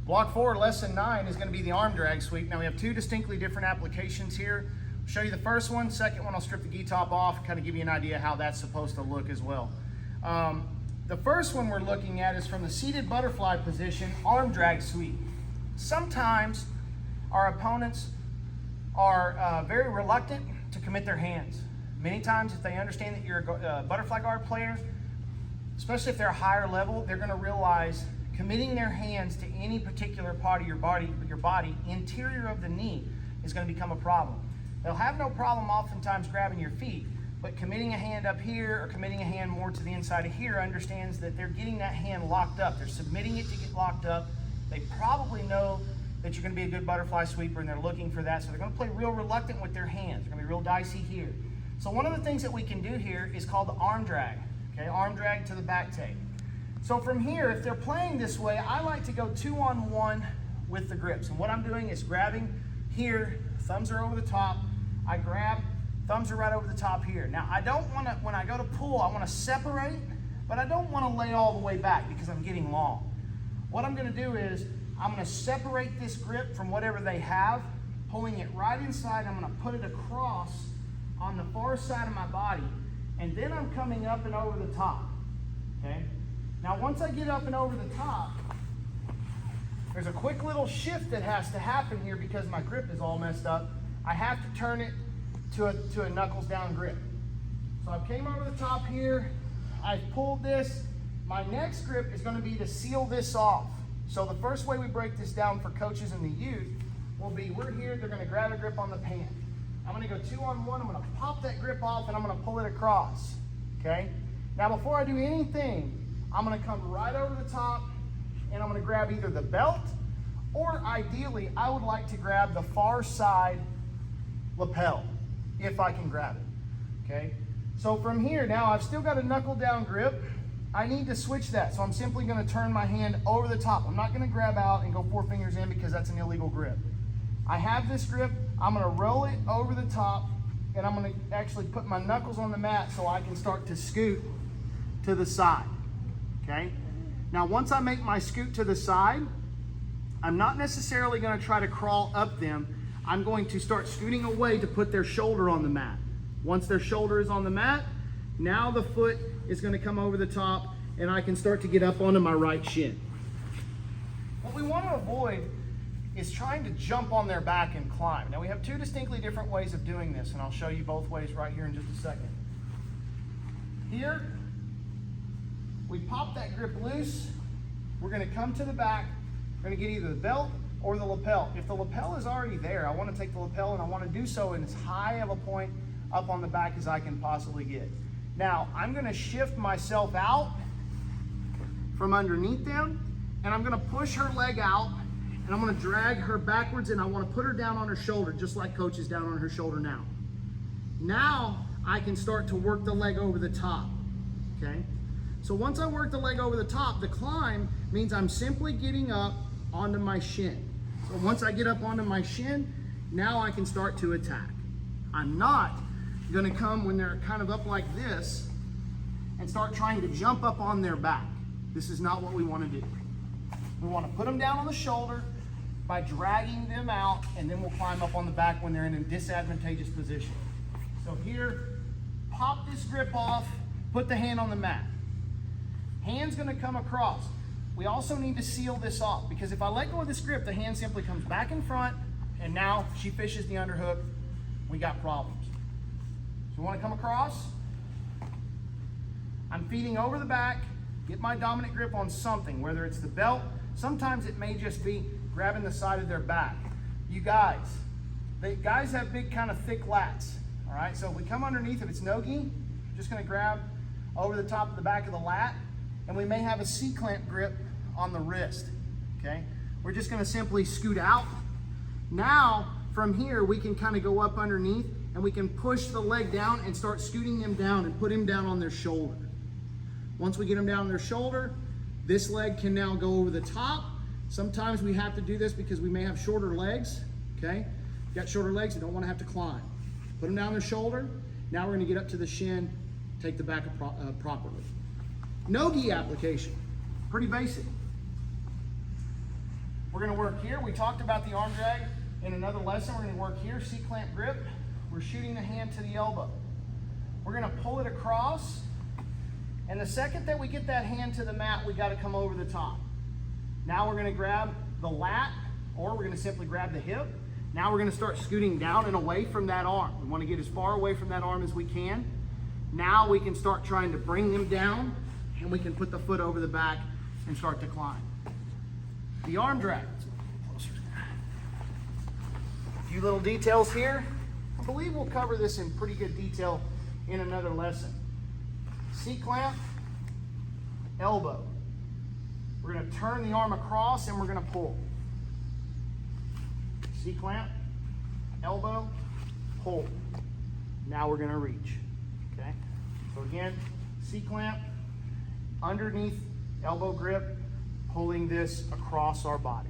Block 4, lesson 9 is going to be the arm drag sweep. Now we have two distinctly different applications here. I'll show you the first one. Second one, I'll strip the gi top off, kind of give you an idea how that's supposed to look as well. The first one we're looking at is from the seated butterfly position, arm drag sweep. Sometimes our opponents are very reluctant to commit their hands. Many times if they understand that you're a butterfly guard player, especially if they're a higher level, they're going to realize committing their hands to any particular part of your body, interior of the knee, is going to become a problem. They'll have no problem oftentimes grabbing your feet, but committing a hand up here or committing a hand more to the inside of here understands that they're getting that hand locked up. They're submitting it to get locked up. They probably know that you're going to be a good butterfly sweeper and they're looking for that, so they're going to play real reluctant with their hands. They're going to be real dicey here. So one of the things that we can do here is called the arm drag. Okay, arm drag to the back take. So from here, if they're playing this way, I like to go 2-on-1 with the grips. And what I'm doing is grabbing here, thumbs are over the top. I grab, thumbs are right over the top here. Now I don't want to, when I go to pull, I want to separate, but I don't want to lay all the way back because I'm getting long. What I'm going to do is I'm going to separate this grip from whatever they have, pulling it right inside. I'm going to put it across on the far side of my body, and then I'm coming up and over the top, okay? Now once I get up and over the top, there's a quick little shift that has to happen here because my grip is all messed up. I have to turn it to a knuckles down grip. So I came over the top here, I pulled this. My next grip is going to be to seal this off. So the first way we break this down for coaches in the youth will be, we're here, they're going to grab a grip on the pant. I'm going to go 2-on-1, I'm going to pop that grip off and I'm going to pull it across, okay? Now before I do anything, I'm going to come right over the top and I'm going to grab either the belt or ideally I would like to grab the far side lapel if I can grab it, okay? So from here now I've still got a knuckle down grip. I need to switch that, so I'm simply going to turn my hand over the top. I'm not going to grab out and go 4 fingers in because that's an illegal grip. I have this grip, I'm going to roll it over the top and I'm going to actually put my knuckles on the mat so I can start to scoot to the side, okay? Now once I make my scoot to the side, I'm not necessarily going to try to crawl up them. I'm going to start scooting away to put their shoulder on the mat. Once their shoulder is on the mat, now the foot is going to come over the top and I can start to get up onto my right shin. What we want to avoid is trying to jump on their back and climb. Now we have two distinctly different ways of doing this and I'll show you both ways right here in just a second. Here, we pop that grip loose. We're going to come to the back. We're going to get either the belt or the lapel. If the lapel is already there, I want to take the lapel and I want to do so in as high of a point up on the back as I can possibly get. Now, I'm going to shift myself out from underneath them and I'm going to push her leg out and I'm going to drag her backwards and I want to put her down on her shoulder just like Coach is down on her shoulder now. Now, I can start to work the leg over the top, okay? So once I work the leg over the top, the climb means I'm simply getting up onto my shin. So once I get up onto my shin, now I can start to attack. I'm not going to come when they're kind of up like this and start trying to jump up on their back. This is not what we want to do. We want to put them down on the shoulder by dragging them out, and then we'll climb up on the back when they're in a disadvantageous position. So here, pop this grip off, put the hand on the mat. Hand's going to come across. We also need to seal this off because if I let go of this grip, the hand simply comes back in front and now she fishes the underhook. We got problems. So we want to come across. I'm feeding over the back, get my dominant grip on something, whether it's the belt, sometimes it may just be grabbing the side of their back. You guys have big kind of thick lats, all right? So if we come underneath, if it's no-gi, just going to grab over the top of the back of the lat, and we may have a C-clamp grip on the wrist, okay? We're just going to simply scoot out. Now, from here, we can kind of go up underneath, and we can push the leg down and start scooting them down and put him down on their shoulder. Once we get them down on their shoulder, this leg can now go over the top. Sometimes we have to do this because we may have shorter legs, okay? If you got shorter legs, you don't want to have to climb. Put them down their shoulder. Now we're going to get up to the shin, take the back properly. No-gi application, pretty basic. We're gonna work here. We talked about the arm drag in another lesson. We're gonna work here, C-clamp grip. We're shooting the hand to the elbow. We're gonna pull it across, and the second that we get that hand to the mat, we gotta come over the top. Now we're gonna grab the lat, or we're gonna simply grab the hip. Now we're gonna start scooting down and away from that arm. We wanna get as far away from that arm as we can. Now we can start trying to bring them down, and we can put the foot over the back and start to climb. The arm drag. A few little details here. I believe we'll cover this in pretty good detail in another lesson. C-clamp, elbow. We're gonna turn the arm across and we're gonna pull. C-clamp, elbow, pull. Now we're gonna reach, okay? So again, C-clamp, underneath elbow grip, pulling this across our body.